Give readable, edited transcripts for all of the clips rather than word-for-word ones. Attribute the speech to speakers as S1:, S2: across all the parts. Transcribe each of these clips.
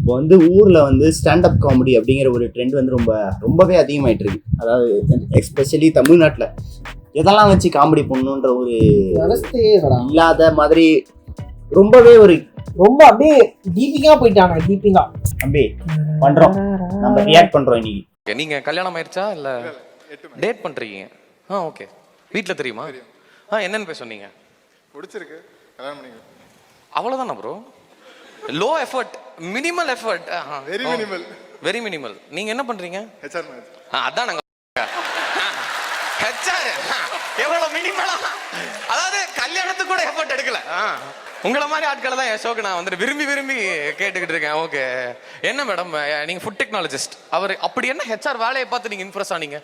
S1: இப்போ வந்து ஊர்ல வந்து ஸ்டாண்டப் காமெடி அப்படிங்கிற ஒரு ட்ரெண்ட் வந்து ரொம்பவே அதிகமாயிட்டு இருக்கு. அதாவது எஸ்பெஷலி தமிழ்நாட்டில் எதெல்லாம் வச்சு காமெடி பண்ணணுன்ற ஒரு இல்லாத மாதிரி ரொம்பவே
S2: ரொம்ப அப்படியே டீப்பிங்கா போயிட்டாங்க. டீப்பிங்கா
S1: அப்படியே பண்றோம், நம்ம ரியாக்ட் பண்றோம். இன்னைக்கு
S3: நீங்க கல்யாணம் ஆயிடுச்சா இல்ல டேட் பண்றீங்க? ஓகே. வீட்ல தெரியுமா? என்னன்னு போய் சொன்னீங்க?
S4: பிடிச்சிருக்கு, கல்யாணம் பண்ணிக்க.
S3: அவ்வளவுதானா bro? Low effort, minimal effort. Very minimal. நீங்க என்ன பண்றீங்க?
S4: HR manager.
S3: அதான் நாங்க ஹெச்ஆர் எவ்வளவு மினிமலா, அதாவது கல்யாணத்துக்கு கூட எஃபர்ட் எடுக்கல. உங்களை மாதிரி ஆட்களை தான் என் ஷோக்கு நான் வந்துட்டு விரும்பி கேட்டுக்கிட்டு இருக்கேன். ஓகே. என்ன மேடம் நீங்க ஃபுட் டெக்னாலஜிஸ்ட், அவர் அப்படி என்ன ஹெச்ஆர் வேலையை பார்த்து நீங்க இம்ப்ரெஸ் ஆனீங்க?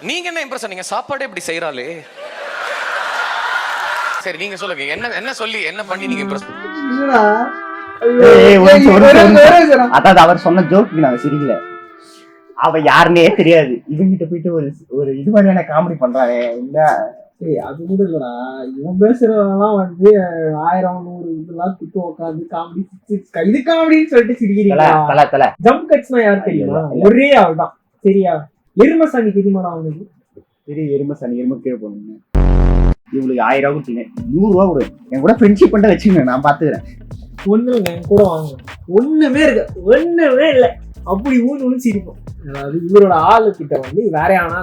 S3: நீங்க என்ன இம்ப்ரெஸ் ஆனீங்க? சாப்பாடே இப்படி செய்யறாளே. சரி நீங்க சொல்லுங்க, என்ன சொல்லி என்ன பண்ணி நீங்க இம்ப்ரெஸ்?
S1: அதாவது அவர் சொன்ன ஜோக்கு நாங்க சிரிக்கல. அவ யாருன்னே தெரியாது, இவங்கிட்ட போயிட்டு ஒரு இது மாதிரியான காமெடி பண்றாங்க. இல்ல
S2: அது கூட இல்லடா, இவன் பேசுறதெல்லாம் வந்து 1000 100 இதெல்லாம் குத்து உட்காந்து காமெடி இது காமெடின்னு சொல்லிட்டு சிரிக்கிறீங்க. ஜம்ப் கட்ஸ்னா யாரு தெரியுமா? ஒரே ஆள் தான். சரியா? எருமசாணி தெரியுமாடா அவனுக்கு?
S1: பெரிய எருமசாணி, எரும கீழே போனீங்க. இவங்களுக்கு 1000 ரூபா கொடுத்தீங்க, 100 ரூபா கொடு, என் கூட ஃப்ரெண்ட்ஷிப் பண்ண வச்சுங்க, நான் பாத்துக்கிறேன்.
S2: ஒண்ணு இல்ல, என் கூட வாங்க. ஒண்ணுமே ஒண்ணுமே இல்லை. அப்படி ஊன்னு சிரிப்போம். அதாவது இவரோட ஆளு கிட்ட வந்து வேற ஆனா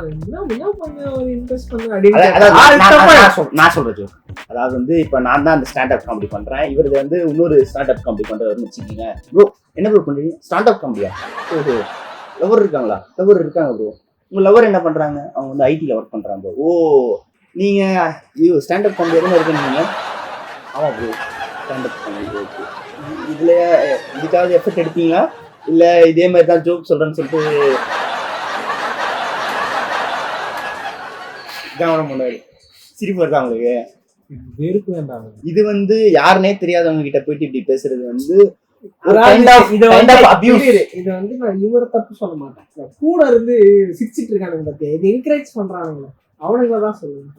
S1: நான் சொல்றது, அதாவது வந்து இப்ப நான் தான் அந்த ஸ்டாண்டப் காமெடி பண்றேன், இவருக்கு வந்து இன்னொரு ஸ்டாண்டப் காமெடி பண்றவர்னு வச்சுக்கீங்க. ப்ரோ என்ன ப்ரோ பண்றீங்க? ஸ்டாண்டப் காமெடியா? லவர் இருக்காங்களா? லவர் இருக்காங்க ப்ரோ. உங்க லவர் என்ன பண்றாங்க? அவங்க வந்து ஐடில ஒர்க் பண்றாங்க. ஓ நீங்க ஸ்டாண்டப் காமெடி எதுவும் இருக்கீங்க? ஆமா ப்ரோ ஸ்டாண்டப் காமெடி. இதுல இதுக்காவது எஃபெக்ட் எடுப்பீங்களா இல்ல இதே மாதிரி தான் ஜோக் சொல்றேன்னு சொல்லிட்டு கவனம் பண்ணாரு? சிரிப்பு வருதா உங்களுக்கு?
S2: வெறுப்பு வேண்டாம்.
S1: இது வந்து யாருன்னே தெரியாதவங்க கிட்ட போயிட்டு இப்படி பேசுறது வந்து
S2: இது வந்து நான் இவரை தப்பு சொல்ல மாட்டேன். கூட இருந்து சிரிச்சிட்டு இருக்கானுங்க பத்தி இது என்கரேஜ் பண்றானுங்க, அவனுங்களதான் சொல்லுவேன்.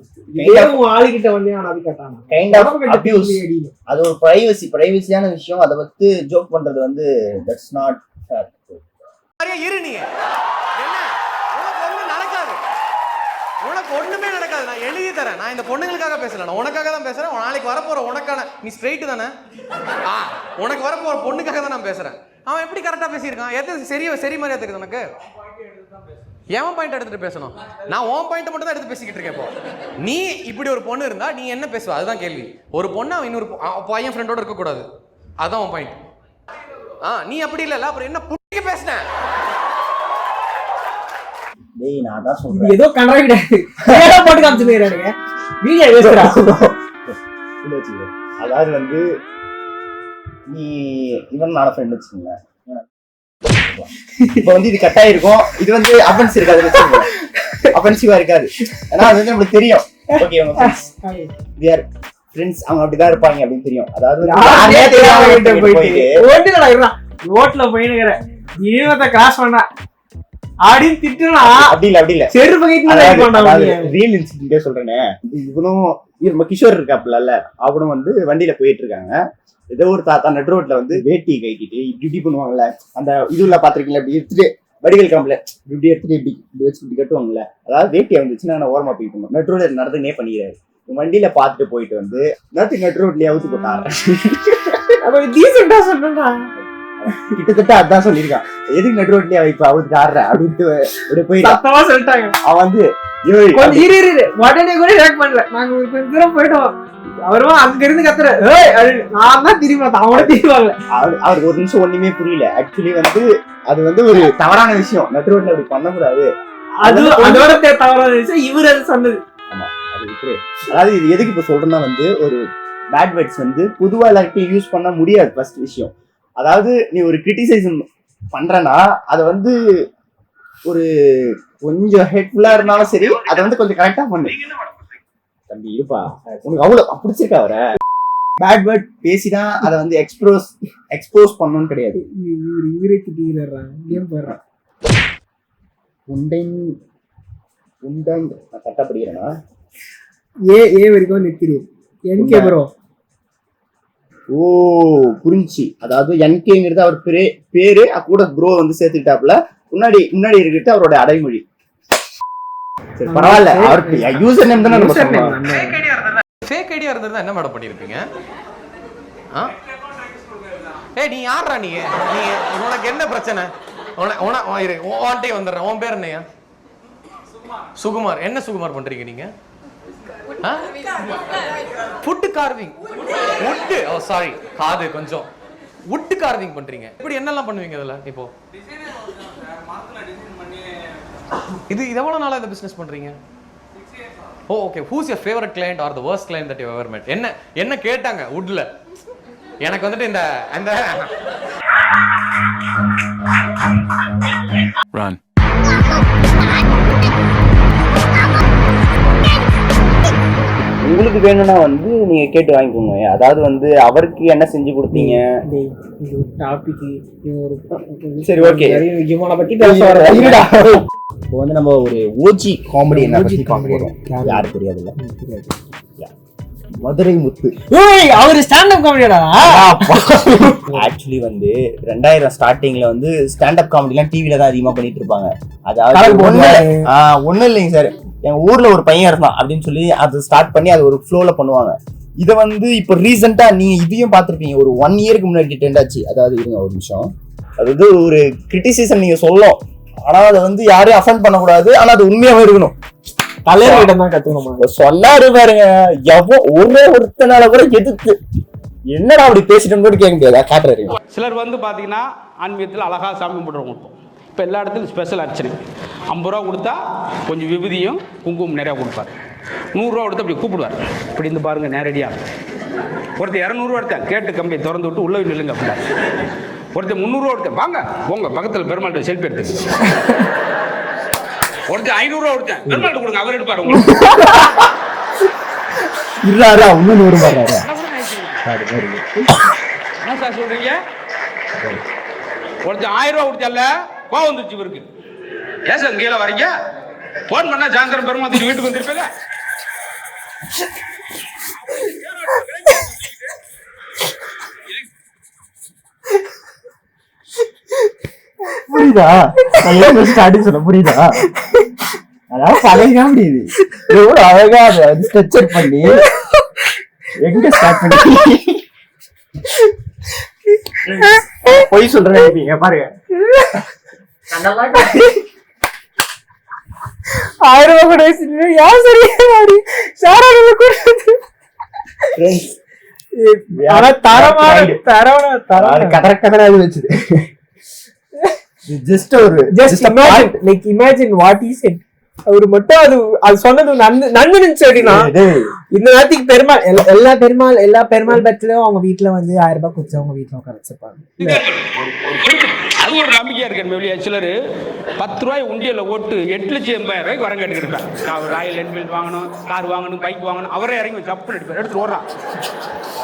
S2: ஆளுகிட்ட வந்து அது கேட்டாங்க.
S1: அது ஒரு பிரைவசியான விஷயம். அதை வந்து ஜோக் பண்றது வந்து தட்ஸ் நாட் ஃபேர்.
S3: இரு நீ என்ன, உனக்கு ஒண்ணும் நடக்காது, உனக்கு ஒண்ணுமே நடக்காது. நான் எழுதி தரேன். நான் இந்த பொண்ணுங்களுக்காக பேசல, நான் உனக்காக தான் பேசுறேன். நாளைக்கு வரப்போற உனக்கான, நீ ஸ்ட்ரெயிட் தானே, உனக்கு வரப்போற பொண்ணுக்காக தான் நான் பேசுறேன். அவன் எப்படி கரெக்டா பேசியிருக்கான்? எது சரி மாதிரியா தெரியுது உனக்கு? எவன் பாயிண்ட் எடுத்துட்டு பேசணும்? நான் உன் பாயிண்ட் மட்டும் தான் எடுத்து பேசிக்கிட்டு இருக்கேன். இப்போ நீ இப்படி ஒரு பொண்ணு இருந்தா நீ என்ன பேசுவ? அதுதான் கேள்வி. ஒரு பொண்ணு அவன் இன்னொரு பையன் ஃப்ரெண்டோட இருக்க கூடாது, அதான் உன் பாயிண்ட். நீ அப்படி இல்ல, அப்புறம் என்ன புடிக்க பேசுன?
S1: டேய் நான் தான் சொல்றேன்,
S2: ஏதோ கண்டறாங்க போட்டு காமிச்சிருக்கானுங்க வீடியோ பேசுறா.
S1: அதாவது வந்து நீ இவன் நான ஃப்ரெண்ட் வச்சுக்கோங்க, இப்ப வந்து இது கட்டாய் இருக்கும், இது வந்து அஃபென்ஸ் இருக்காது, அஃபென்சிவா இருக்காது. ஏன்னா அது வந்து நம்மளுக்கு தெரியும். ஓகே உங்க ஃப்ரெண்ட்ஸ் வி ஆர் ஃப்ரெண்ட்ஸ், அவங்க அப்படிதான் இருப்பாங்க அப்படின்னு தெரியும். அதாவது
S2: ரோட்ல போயினுக்கிற இருபத்தை கிராஸ் பண்ணா அப்படின்னு திட்டுனா
S1: அப்படி இல்ல செருப்பு ரியல் இன்சிடென்ட்டே சொல்றேனே. இவனும் கிஷோர் இருக்காப்புல, அவனும் வந்து வண்டியில போயிட்டு இருக்காங்க. ஏதோ ஒரு தாத்தா நடு ரோட்ல வந்து வேட்டி கைட்டிட்டு இப்படி பண்ணுவாங்கல்ல, அந்த இதுல பாத்திருக்கீங்களா, இப்படி எடுத்துட்டு வடிகள் காம்பல இப்படி எடுத்துட்டு இப்படி வச்சு இப்படி கட்டுவாங்கல்ல, அதாவது வேட்டியை வந்துச்சுன்னா நான் ஓரமா போயிட்டு இருந்தோம். நடு ரோட்ல நடந்துனே பண்ணிக்கிறாரு. வண்டியில பாத்துட்டு போயிட்டு வந்து நடு ரோட்லயே அவுத்து போட்டாங்க. கிட்டத்தட்ட அதான் சொல்லியிருக்கான், எதுக்கு நடு ரோட்லயே இப்ப அவுத்து ஆடுற அப்படின்ட்டு போயிட்டு
S2: சொல்லிட்டாங்க.
S1: அவன் வந்து
S2: உடனே கூட ரியாக்ட் பண்ணல. நாங்க கொஞ்ச தூரம் போயிட்டோம், அவரும் அங்க இருந்து கத்துற நான் தான் திரும்பி அவனோட திரும்பல.
S1: அவருக்கு ஒரு நிமிஷம் ஒண்ணுமே புரியல. ஆக்சுவலி வந்து அது வந்து ஒரு தவறான விஷயம், நடு ரோட்ல அப்படி பண்ணக்கூடாது.
S2: அது அதோட தவறான விஷயம் இவரு அது சொன்னது.
S1: ஆமா அது விட்டு, அதாவது இது எதுக்கு இப்ப சொல்றேன்னா வந்து ஒரு பேட் வேர்ட்ஸ் வந்து பொதுவா எல்லாருக்கும் யூஸ் பண்ண முடியாது. ஃபர்ஸ்ட் விஷயம், அதாவது நீ ஒரு கிரிட்டிசைசம் பண்றனா அதை வந்து ஒரு கொஞ்சம் ஹெட்ஃபுல்லா இருந்தாலும் சரி, அதை வந்து கொஞ்சம் கரெக்டா பண்ணு. தம்பி இருப்பா, உனக்கு அவ்வளவு பிடிச்சிருக்கா அவரை பேட் வேர்ட் பேசிதான் அதை வந்து எக்ஸ்போஸ் பண்ணணும்னு கிடையாது.
S2: இவரே திட்டிக்கிறான்.
S1: உண்டன் நான் கரெக்டா படிக்கிறேன்னா
S2: ஏ வரைக்கும் நிற்கிறேன். என்கே ப்ரோ
S1: ஓ புரிஞ்சு. அதாவது என்கேங்கிறது அவர் பேரு கூட ப்ரோ வந்து சேர்த்துக்கிட்டாப்புல. முன்னாடி இருக்கிட்டு அவரோட அடைமொழி. சரி பரவாயில்ல, அவருக்கு யூசர் நேம் தானே நம்ம சொல்லலாம்.
S3: ஃபேக் ஐடியா இருந்திருந்தா என்ன மேடம் பண்ணிருப்பீங்க? ஏய் நீ யாரா நீ உனக்கு என்ன பிரச்சனை? உன்ட்டே வந்துடுறேன். உன் பேர் என்னையா? சுகுமார். என்ன சுகுமார் பண்றீங்க நீங்க? Food carving. Wood. Oh sorry, காது கொஞ்சம். வுட் கார்விங் பண்றீங்க. இப்படி என்னெல்லாம் பண்ணுவீங்க இதுல? இப்போ இது எவ்வளவு நாளா இந்த பிசினஸ் பண்றீங்க? Oh okay. Who's your favourite client or the worst client that you ever met? என்ன கேட்டாங்க வுட்ல? எனக்கு வந்துட்டு இந்த அந்த
S5: run.
S1: உங்களுக்கு வேணும்னா வந்து நீங்க கேட்டு வாங்கிக்கோங்க. அதாவது வந்து அவருக்கு என்ன செஞ்சு கொடுத்தீங்க? சரி ஓகே, இவனை பத்தி இப்போ வந்து நம்ம ஒரு ஓஜி காமெடி என்ன பத்தி பார்க்க போறோம். யாரும் தெரியாதுல்ல, மதுரை முத்து.
S2: அவரு ஸ்டாண்ட் அப் காமெடியாடா.
S1: ஆக்சுவலி வந்து 2000 ஸ்டார்டிங்ல வந்து ஸ்டாண்ட் அப் காமெடிலாம் டிவில தான் அதிகமா பண்ணிட்டு இருப்பாங்க. அதாவது ஒண்ணும் இல்லைங்க சார், எங்க ஊர்ல ஒரு பையன் இருந்தான் அப்படின்னு சொல்லி அது ஸ்டார்ட் பண்ணி அது ஒரு ஃப்ளோல பண்ணுவாங்க. இதை வந்து இப்போ ரீசெண்டா நீங்க இதையும் பார்த்துருப்பீங்க, ஒரு 1 இயருக்கு முன்னாடி ட்ரெண்ட் ஆச்சு. அதாவது இருங்க ஒரு நிமிஷம், அதாவது ஒரு கிரிட்டிசிசம் நீங்க சொல்லலாம், ஆனா அதை வந்து யாரையும் அஃபெண்ட் பண்ணக்கூடாது, ஆனா அது உண்மையாவே இருக்கணும்.
S2: தலைவர்கிட்ட தான் கத்துக்கணும்.
S1: சொல்லாரு பாருங்க, ஒருத்தனால கூட எதிர்த்து என்னடா அப்படி பேசிட்டோம்னு கூட கேட்க முடியாது. காட்டுறாரு.
S6: சிலர் வந்து பார்த்தீங்கன்னா ஆன்மீகத்தில் அழகா சாமி கும்பிட்றவங்க இருக்கும். இப்போ எல்லா இடத்துலையும் ஸ்பெஷல் அர்ச்சனை. 50 ரூபா கொடுத்தா கொஞ்சம் விபூதியும் குங்குமம் நிறையா கொடுப்பார். 100 ரூபா கொடுத்து அப்படி கூப்பிடுவார். இப்படி இருந்து பாருங்க நேரடியாக. ஒருத்தர் 200 ரூபா எடுத்தேன், கேட்டு கம்பியை திறந்து விட்டு உள்ள நில்லுங்க அப்படின்னா. ஒருத்தர் 300 ரூபா எடுத்தேன், வாங்க உங்க பக்கத்தில் பெருமாள்கிட்ட செல்ஃபி எடுத்து. ஒருத்தர் 500 ரூபா எடுத்தேன், பெருமாள்கிட்ட கொடுங்க, அவர் எடுப்பாரு உங்களுக்கு. என்ன சார் சொல்றீங்க? ஒருத்தர் 1000 ரூபா கொடுத்தல, கோவம் வந்துருச்சு இவருக்கு. ஏன் சார் கீழே வரீங்க? போன் பண்ணா சாயந்தரம் பெருமாள் வீட்டுக்கு வந்துருப்பீங்க.
S1: புரியுதா? சொல்ல புரியுதா? அதாவது பழகா முடியுது, எவ்வளவு அழகா அதை ஸ்ட்ரெச்சர் பண்ணி எங்க ஸ்டார்ட் பண்ணி பொய் சொல்றீங்க பாருங்க.
S2: 1000 ரூபாய் கூட யார்
S1: சரியா வச்சுது.
S2: Imagine what is it. அவரு மட்டும் அது சொன்னது நன்மைன்னு சொல்லினா இந்த நேரத்துக்கு எல்லா பெருமாள் பட்சலையும் அவங்க வீட்டுல வந்து 1000 ரூபாய் கொடுத்து அவங்க வீட்டுல உட்கார வச்சிருப்பாங்க.
S6: அது ஒரு நம்பிக்கையா இருக்கு வெளியே. சிலர் 10 ரூபாய் உண்டியல ஓட்டு 8,80,000 ரூபாய்க்கு வரம் கேட்டுக்கிட்டாங்க. ராயல் என்ஃபீல்டு வாங்கணும், கார் வாங்கணும், பைக் வாங்கணும். அவரே இறங்கி சப்பு எடுத்து ஓடுறான்.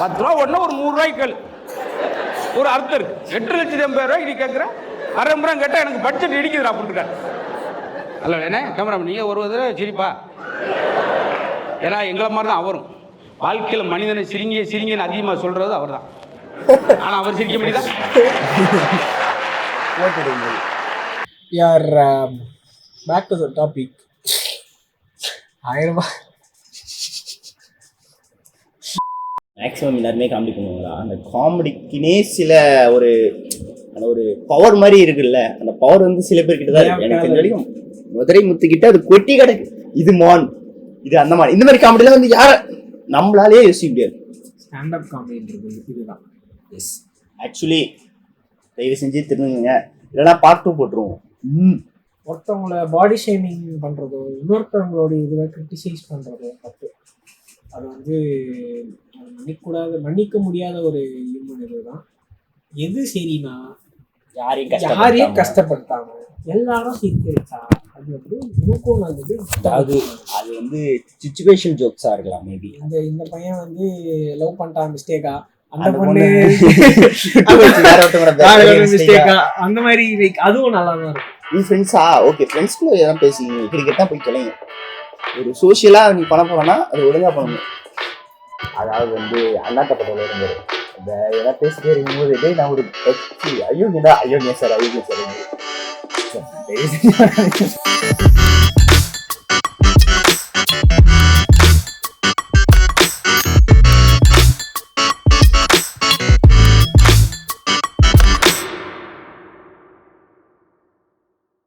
S6: 10 ரூபா ஓடனா ஒரு 100 ரூபாய்க்கு ஒரு அர்த்தம் இருக்கு. 8,80,000 ரூபாய்க்கு நீ கேட்குற, 1/2 ரூபாய் கேட்டா எனக்கு பட்ஜெட் இடிக்குதுடா அப்படின்ட்டு. அல்ல என்ன கேமரா நீங்க வருவதில் சிரிப்பா? ஏன்னா எங்களை மாதிரி தான் அவரும். வாழ்க்கையில் மனிதனை சிரிங்கன்னு அதிகமாக சொல்றது அவர் தான். ஆனா அவர் சிரிக்க முடியுதா?
S2: Back to the topic. 1000 ரூபாய்
S1: மேக்ஸிமம் எல்லாருமே காமெடி பண்ணுவாங்களா? அந்த காமெடிக்குனே சில ஒரு பவர் மாதிரி இருக்குல்ல, அந்த பவர் வந்து சில பேர்கிட்ட தான் இருக்கு. எனக்கு தெரிஞ்ச வரைக்கும் மதுரை முத்துக்கிட்ட அது கொட்டி கிடக்கு. இது மான், இது அந்த மாதிரி, இந்த மாதிரி காமெடிலாம் வந்து யார நம்மளாலே யோசிக்க முடியாது.
S2: ஸ்டாண்ட் அப் காமெடின்றது இதுதான்.
S1: எஸ், ஆக்சுவலி தயவு செஞ்சு திருந்துங்க, இல்லைன்னா பார்ட் 2 போட்டுருவோம்.
S2: ஒருத்தவங்கள பாடி ஷேமிங் பண்றதோ, இன்னொருத்தவங்களோட இதுவை கிரிட்டிசைஸ் பண்றதோ தப்பு. அது வந்து மன்னிக்க முடியாத ஒரு இதுதான். எது சரினா யாரையும் கஷ்டப்படுத்தாம எல்லாரும் சிரிக்க வச்சா அது வந்து மூக்கும் நல்லது.
S1: அது வந்து சிச்சுவேஷன் ஜோக்ஸா இருக்கலாம். மேபி
S2: இந்த பையன் வந்து லவ் பண்ணிட்டான் மிஸ்டேக்கா, அந்த பொண்ணு மிஸ்டேக்கா, அந்த மாதிரி அதுவும் நல்லா தான் இருக்கும்.
S1: நீ ஃப்ரெண்ட்ஸா? ஓகே, ஃப்ரெண்ட்ஸ்குள்ள எதாவது பேசிங்க, கிரிக்கெட்டா போய் தொலைங்க. ஒரு சோஷியலா நீ பண்ண போறனா அது ஒழுங்கா பண்ணணும். அதாவது வந்து அண்ணாத்த படத்துல இருந்தாரு இந்த ஏதாவது பேசிட்டே இருக்கும்போது டேய் நான் ஒரு அயோக்கியடா, அயோக்கியம் சார்